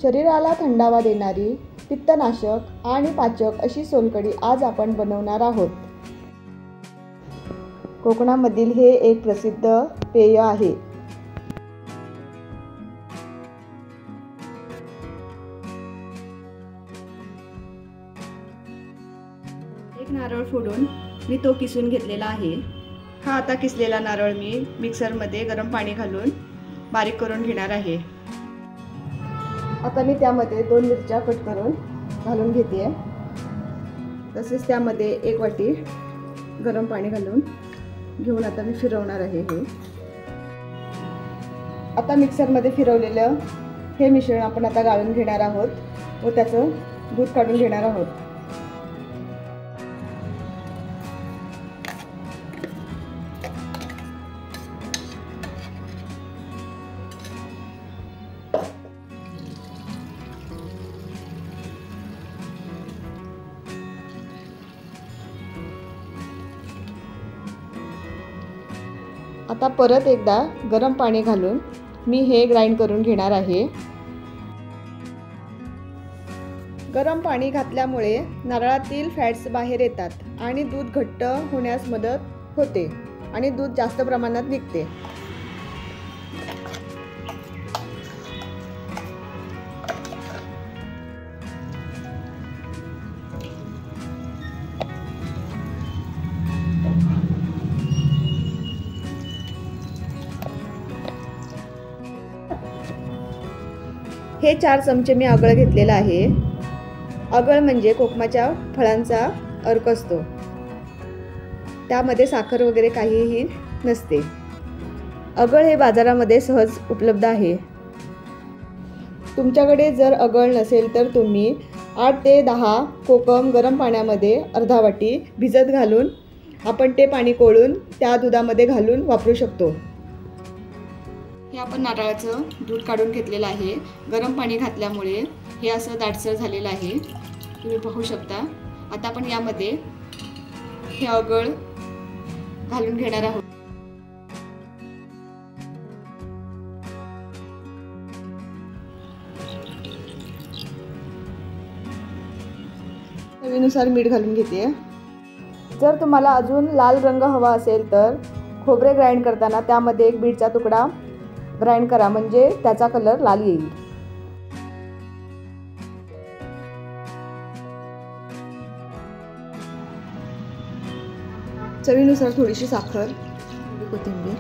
शरीराला थंडावा देणारी, पित्तनाशक आणि पाचक अशी सोलकढी आज आपण बनवणार आहोत। कोकणामधील हे एक प्रसिद्ध पेय आहे। एक नारळ फोडून मी तो किसून घेतलेला आहे। हा आता किसलेला नारळ मी मिक्सरमध्ये गरम पाणी घालून बारीक करून घेणार आहे। आता मी त्यामध्ये 2 मिरच्या कट करून घालून घेते। तसेच त्यामध्ये 1 वाटी गरम पाणी घालून घेऊन आता मी फिरवणार आहे। हे आता मिक्सरमध्ये फिरवलेलं हे मिश्रण आपण आता गाळून घेणार आहोत व त्याचं दूध काढून घेणार आहोत। आता परत एकदा गरम पाणी घालून मी हे ग्राइंड करून घेणार आहे। गरम पाणी घातल्यामुळे नारळातील फॅट्स बाहेर येतात आणि दूध घट्ट होण्यास मदत होते आणि दूध जास्त प्रमाणात निघते। हे 4 चमचे मी आगळ घेतलेला आहे। आगळ म्हणजे कोकमाच्या फळांचा अर्क असतो। त्यामध्ये साखर वगैरे काहीही नसते। आगळ हे बाजारामध्ये सहज उपलब्ध आहे। तुमच्याकडे जर आगळ नसेल तर तुम्ही 8 ते 10 कोकम गरम पाण्यामध्ये अर्धा वाटी भिजत घालून आपण ते पाणी कोळून त्या दुधामध्ये घालून वापरू शकतो। हे आपण नारळाचं दूध काढून घेतलेलं आहे। गरम पाणी घातल्यामुळे हे असं दाटसर झालेलं आहे, तुम्ही पाहू शकता। आता आपण यामध्ये हे आगळ घालून घेणार आहोत। चवीनुसार मीठ घालून घेते। जर तुम्हाला अजून लाल रंग हवा असेल तर खोबरे ग्राइंड करताना त्यामध्ये 1 बीटचा तुकडा ग्राइंड करा, म्हणजे त्याचा कलर लाल येईल। चवीनुसार थोडीशी साखर, कोथिंबीर